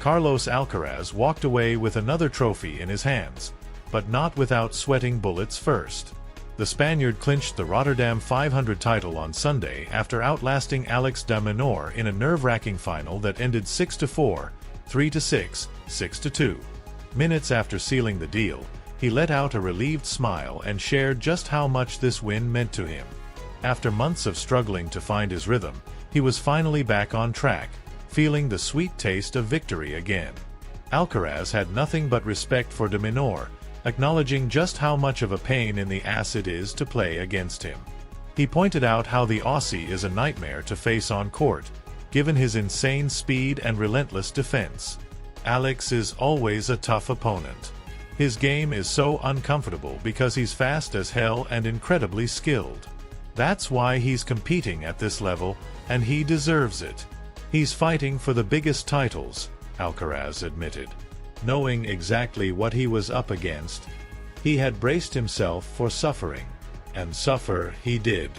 Carlos Alcaraz walked away with another trophy in his hands, but not without sweating bullets first. The Spaniard clinched the Rotterdam 500 title on Sunday after outlasting Alex de Minaur in a nerve-wracking final that ended 6-4, 3-6, 6-2. Minutes after sealing the deal, he let out a relieved smile and shared just how much this win meant to him. After months of struggling to find his rhythm, he was finally back on track, feeling the sweet taste of victory again. Alcaraz had nothing but respect for de Minaur, acknowledging just how much of a pain in the ass it is to play against him. He pointed out how the Aussie is a nightmare to face on court, given his insane speed and relentless defense. Alex is always a tough opponent. His game is so uncomfortable because he's fast as hell and incredibly skilled. That's why he's competing at this level, and he deserves it. He's fighting for the biggest titles, Alcaraz admitted. Knowing exactly what he was up against, he had braced himself for suffering. And suffer he did.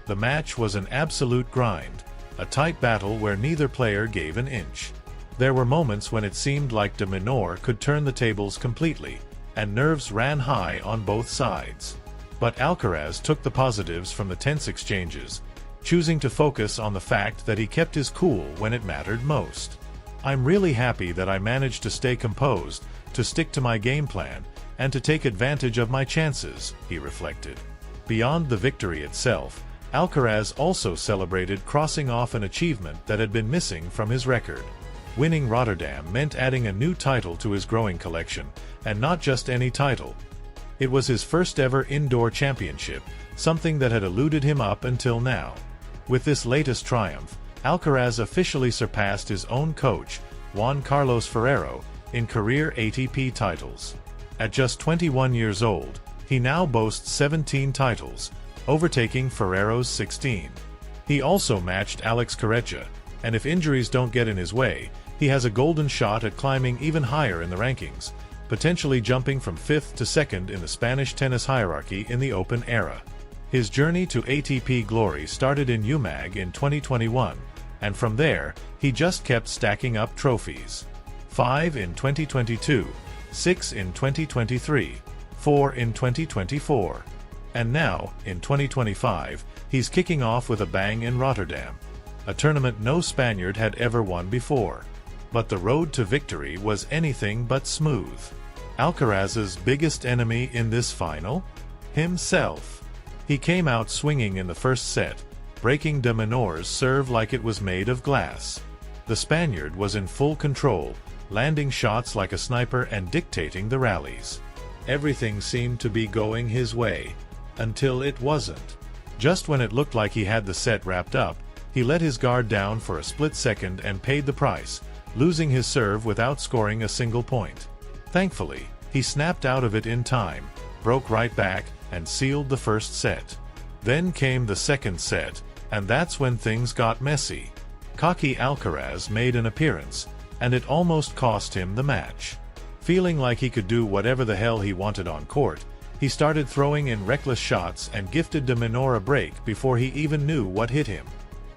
The match was an absolute grind, a tight battle where neither player gave an inch. There were moments when it seemed like de Minaur could turn the tables completely, and nerves ran high on both sides. But Alcaraz took the positives from the tense exchanges, choosing to focus on the fact that he kept his cool when it mattered most. "I'm really happy that I managed to stay composed, to stick to my game plan, and to take advantage of my chances," he reflected. Beyond the victory itself, Alcaraz also celebrated crossing off an achievement that had been missing from his record. Winning Rotterdam meant adding a new title to his growing collection, and not just any title. It was his first ever indoor championship, something that had eluded him up until now. With this latest triumph, Alcaraz officially surpassed his own coach, Juan Carlos Ferrero, in career ATP titles. At just 21 years old, he now boasts 17 titles, overtaking Ferrero's 16. He also matched Alex Corretja, and if injuries don't get in his way, he has a golden shot at climbing even higher in the rankings, potentially jumping from 5th to 2nd in the Spanish tennis hierarchy in the Open era. His journey to ATP glory started in UMAG in 2021, and from there, he just kept stacking up trophies. 5 in 2022, 6 in 2023, 4 in 2024. And now, in 2025, he's kicking off with a bang in Rotterdam, a tournament no Spaniard had ever won before. But the road to victory was anything but smooth. Alcaraz's biggest enemy in this final? Himself. He came out swinging in the first set, breaking de Minaur's serve like it was made of glass. The Spaniard was in full control, landing shots like a sniper and dictating the rallies. Everything seemed to be going his way, until it wasn't. Just when it looked like he had the set wrapped up, he let his guard down for a split second and paid the price, losing his serve without scoring a single point. Thankfully, he snapped out of it in time, broke right back, and sealed the first set. Then came the second set, and that's when things got messy. Cocky Alcaraz made an appearance, and it almost cost him the match. Feeling like he could do whatever the hell he wanted on court, he started throwing in reckless shots and gifted de Minaur a break before he even knew what hit him.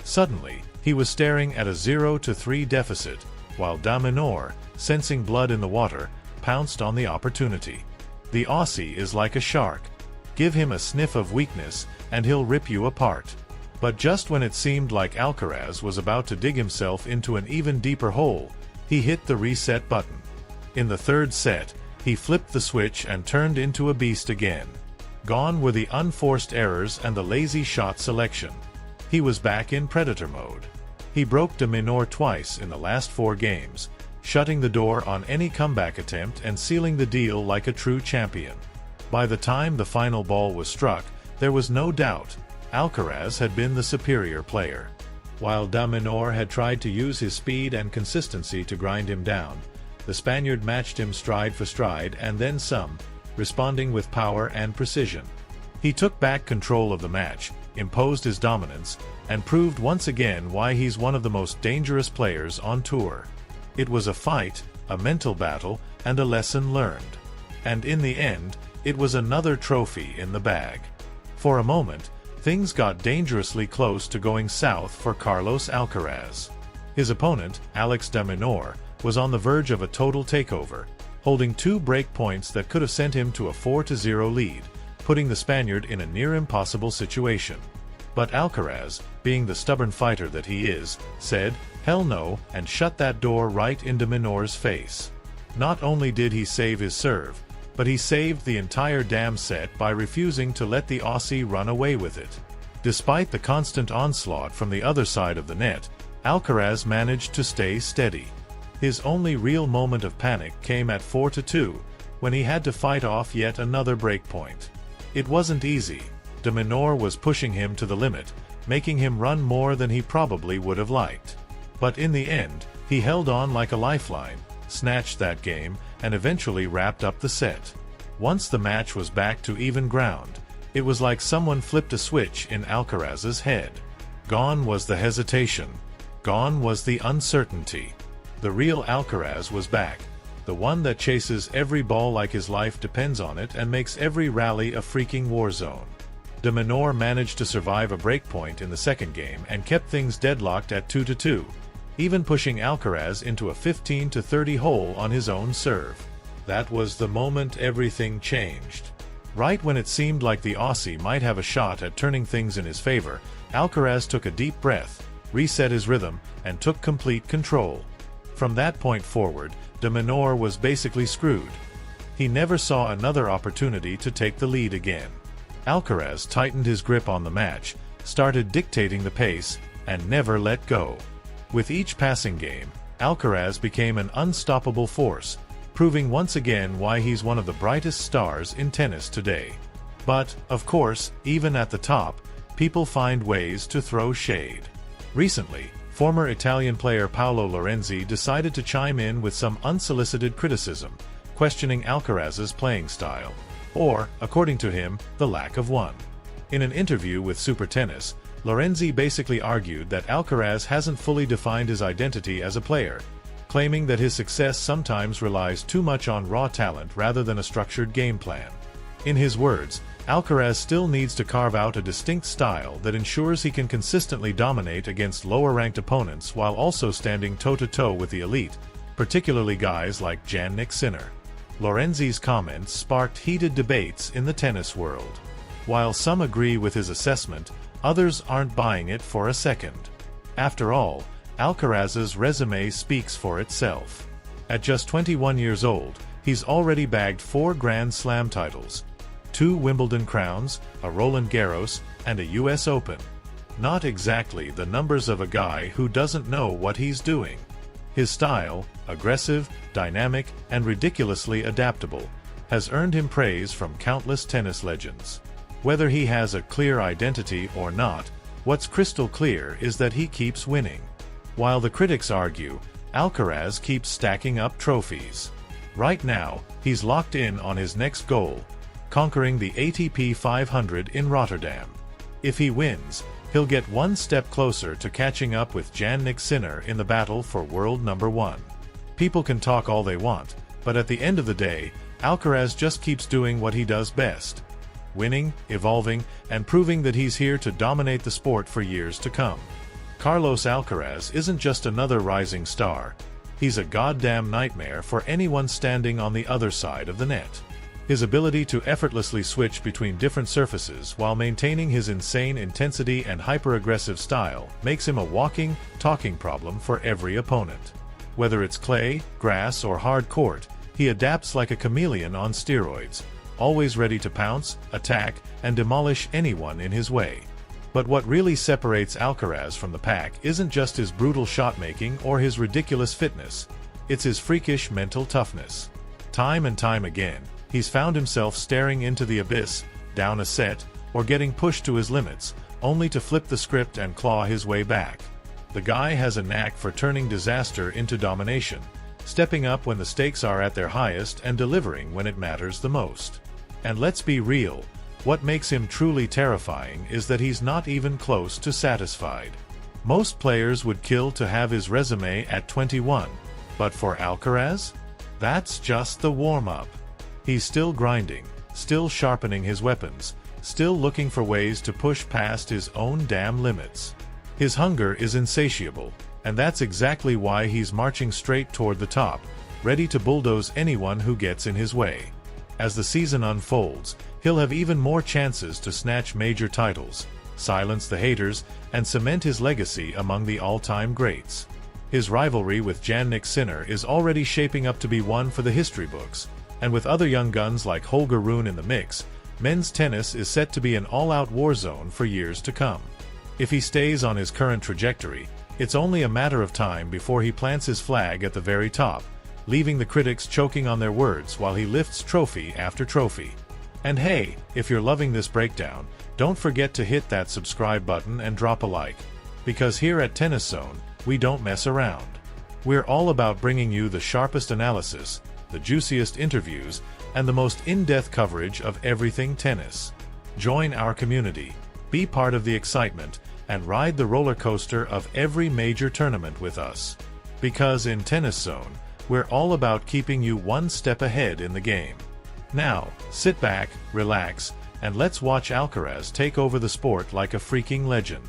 Suddenly, he was staring at a 0-3 deficit, while de Minaur, sensing blood in the water, pounced on the opportunity. The Aussie is like a shark. Give him a sniff of weakness, and he'll rip you apart. But just when it seemed like Alcaraz was about to dig himself into an even deeper hole, he hit the reset button. In the third set, he flipped the switch and turned into a beast again. Gone were the unforced errors and the lazy shot selection. He was back in predator mode. He broke de Minaur twice in the last 4 games, shutting the door on any comeback attempt and sealing the deal like a true champion. By the time the final ball was struck, there was no doubt Alcaraz had been the superior player. While de Minaur had tried to use his speed and consistency to grind him down, the Spaniard matched him stride for stride and then some, responding with power and precision. He took back control of the match, imposed his dominance, and proved once again why he's one of the most dangerous players on tour. It was a fight, a mental battle, and a lesson learned. And in the end, it was another trophy in the bag. For a moment, things got dangerously close to going south for Carlos Alcaraz. His opponent, Alex de Minaur, was on the verge of a total takeover, holding 2 break points that could have sent him to a 4-0 lead, putting the Spaniard in a near-impossible situation. But Alcaraz, being the stubborn fighter that he is, said, "Hell no," and shut that door right into de Minaur's face. Not only did he save his serve, but he saved the entire damn set by refusing to let the Aussie run away with it. Despite the constant onslaught from the other side of the net, Alcaraz managed to stay steady. His only real moment of panic came at 4-2, when he had to fight off yet another breakpoint. It wasn't easy. De Minaur was pushing him to the limit, making him run more than he probably would have liked. But in the end, he held on like a lifeline, snatched that game, and eventually wrapped up the set. Once the match was back to even ground, it was like someone flipped a switch in Alcaraz's head. Gone was the hesitation. Gone was the uncertainty. The real Alcaraz was back, the one that chases every ball like his life depends on it and makes every rally a freaking war zone. De Minaur managed to survive a breakpoint in the second game and kept things deadlocked at 2-2, even pushing Alcaraz into a 15-30 hole on his own serve. That was the moment everything changed. Right when it seemed like the Aussie might have a shot at turning things in his favor, Alcaraz took a deep breath, reset his rhythm, and took complete control. From that point forward, de Minaur was basically screwed. He never saw another opportunity to take the lead again. Alcaraz tightened his grip on the match, started dictating the pace, and never let go. With each passing game, Alcaraz became an unstoppable force, proving once again why he's one of the brightest stars in tennis today. But, of course, even at the top, people find ways to throw shade. Recently, former Italian player Paolo Lorenzi decided to chime in with some unsolicited criticism, questioning Alcaraz's playing style, or, according to him, the lack of one. In an interview with Super Tennis, Lorenzi basically argued that Alcaraz hasn't fully defined his identity as a player, claiming that his success sometimes relies too much on raw talent rather than a structured game plan. In his words, Alcaraz still needs to carve out a distinct style that ensures he can consistently dominate against lower-ranked opponents while also standing toe-to-toe with the elite, particularly guys like Jannik Sinner. Lorenzi's comments sparked heated debates in the tennis world. While some agree with his assessment, others aren't buying it for a second. After all, Alcaraz's resume speaks for itself. At just 21 years old, he's already bagged 4 Grand Slam titles, 2 Wimbledon crowns, a Roland Garros, and a US Open. Not exactly the numbers of a guy who doesn't know what he's doing. His style, aggressive, dynamic, and ridiculously adaptable, has earned him praise from countless tennis legends. Whether he has a clear identity or not, what's crystal clear is that he keeps winning. While the critics argue, Alcaraz keeps stacking up trophies. Right now, he's locked in on his next goal, conquering the ATP 500 in Rotterdam. If he wins, he'll get one step closer to catching up with Jannik Sinner in the battle for world number 1. People can talk all they want, but at the end of the day, Alcaraz just keeps doing what he does best: winning, evolving, and proving that he's here to dominate the sport for years to come. Carlos Alcaraz isn't just another rising star. He's a goddamn nightmare for anyone standing on the other side of the net. His ability to effortlessly switch between different surfaces while maintaining his insane intensity and hyper-aggressive style makes him a walking, talking problem for every opponent. Whether it's clay, grass, or hard court, he adapts like a chameleon on steroids, always ready to pounce, attack, and demolish anyone in his way. But what really separates Alcaraz from the pack isn't just his brutal shot-making or his ridiculous fitness, it's his freakish mental toughness. Time and time again, he's found himself staring into the abyss, down a set, or getting pushed to his limits, only to flip the script and claw his way back. The guy has a knack for turning disaster into domination, stepping up when the stakes are at their highest and delivering when it matters the most. And let's be real, what makes him truly terrifying is that he's not even close to satisfied. Most players would kill to have his resume at 21, but for Alcaraz? That's just the warm-up. He's still grinding, still sharpening his weapons, still looking for ways to push past his own damn limits. His hunger is insatiable, And that's exactly why he's marching straight toward the top, ready to bulldoze anyone who gets in his way. As the season unfolds, he'll have even more chances to snatch major titles, silence the haters, and cement his legacy among the all-time greats. His rivalry with Jannik Sinner is already shaping up to be one for the history books, and with other young guns like Holger Rune in the mix, men's tennis is set to be an all-out war zone for years to come. If he stays on his current trajectory, it's only a matter of time before he plants his flag at the very top, leaving the critics choking on their words while he lifts trophy after trophy. And hey, if you're loving this breakdown, don't forget to hit that subscribe button and drop a like, because here at Tennis Zone, we don't mess around. We're all about bringing you the sharpest analysis, the juiciest interviews, and the most in-depth coverage of everything tennis. Join our community, be part of the excitement, and ride the roller coaster of every major tournament with us. Because in Tennis Zone, we're all about keeping you one step ahead in the game. Now, sit back, relax, and let's watch Alcaraz take over the sport like a freaking legend.